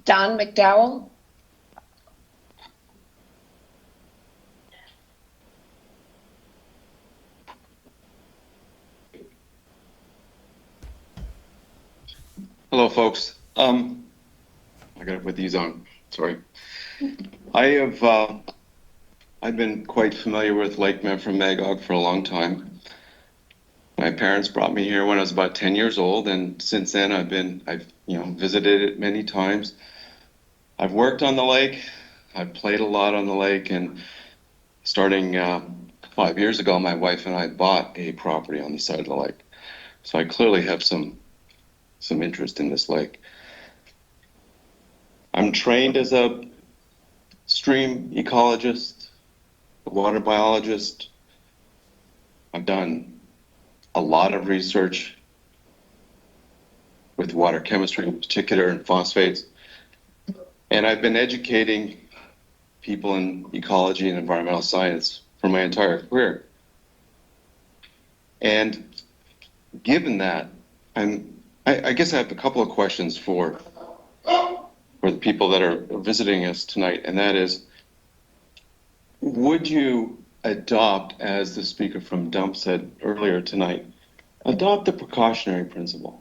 Don McDowell. Hello, folks. I gotta put these on. Sorry. I've been quite familiar with Lake Memphremagog for a long time. My parents brought me here when I was about 10 years old, and since then I've visited it many times. I've worked on the lake. I've played a lot on the lake, and starting 5 years ago, my wife and I bought a property on the side of the lake. So I clearly have some interest in this lake. I'm trained as a stream ecologist, a water biologist. I've done a lot of research with water chemistry in particular and phosphates. And I've been educating people in ecology and environmental science for my entire career. And given that, I guess I have a couple of questions for the people that are visiting us tonight, and that is, would you adopt, as the speaker from Dump said earlier tonight, adopt the precautionary principle?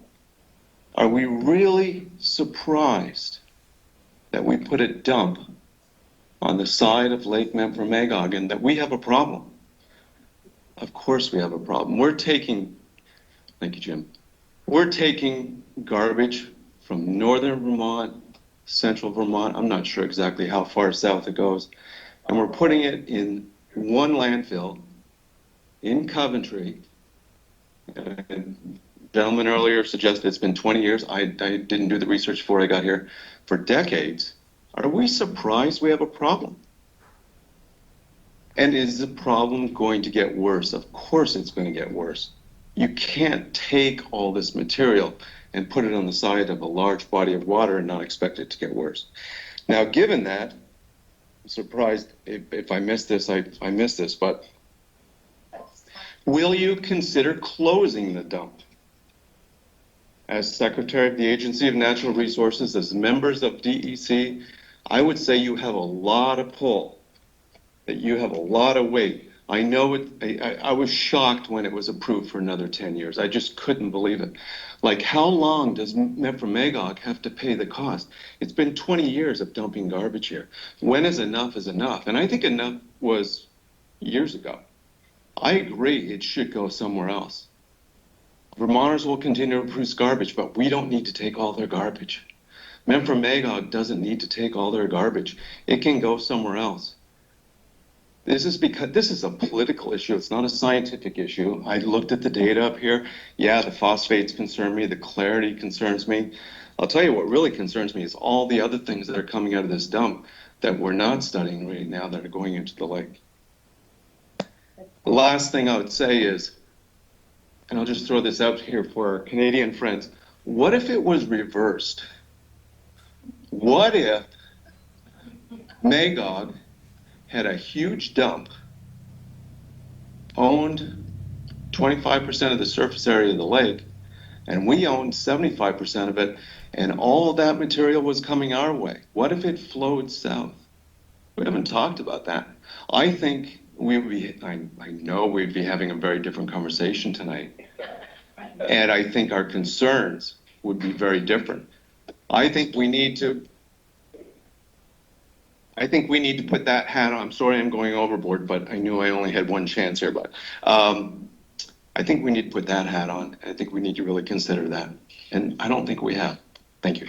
Are we really surprised that we put a dump on the side of Lake Memphremagog and that we have a problem? Of course we have a problem. Thank you, Jim. We're taking garbage from northern Vermont, central Vermont, I'm not sure exactly how far south it goes, and we're putting it in one landfill in Coventry. And gentleman earlier suggested it's been 20 years. I didn't do the research before I got here. For decades. Are we surprised we have a problem? And is the problem going to get worse? Of course it's going to get worse. You can't take all this material and put it on the side of a large body of water and not expect it to get worse. Now, given that, I'm surprised if I missed this, I missed this, but will you consider closing the dump? As Secretary of the Agency of Natural Resources, as members of DEC, I would say you have a lot of pull, that you have a lot of weight. I know I was shocked when it was approved for another 10 years. I just couldn't believe it. Like, how long does Memphremagog have to pay the cost? It's been 20 years of dumping garbage here. When is enough is enough? And I think enough was years ago. I agree it should go somewhere else. Vermonters will continue to produce garbage, but we don't need to take all their garbage. Memphremagog doesn't need to take all their garbage. It can go somewhere else. This is because this is a political issue. It's not a scientific issue. I looked at the data up here. Yeah, the phosphates concern me. The clarity concerns me. I'll tell you what really concerns me is all the other things that are coming out of this dump that we're not studying right now that are going into the lake. The last thing I would say is, and I'll just throw this out here for our Canadian friends, what if it was reversed? What if Magog had a huge dump, owned 25% of the surface area of the lake, and we owned 75% of it, and all of that material was coming our way? What if it flowed south? We haven't talked about that. I think I know we'd be having a very different conversation tonight. And I think our concerns would be very different. I think we need to put that hat on. I'm sorry I'm going overboard, but I knew I only had one chance here. But I think we need to put that hat on. I think we need to really consider that. And I don't think we have. Thank you.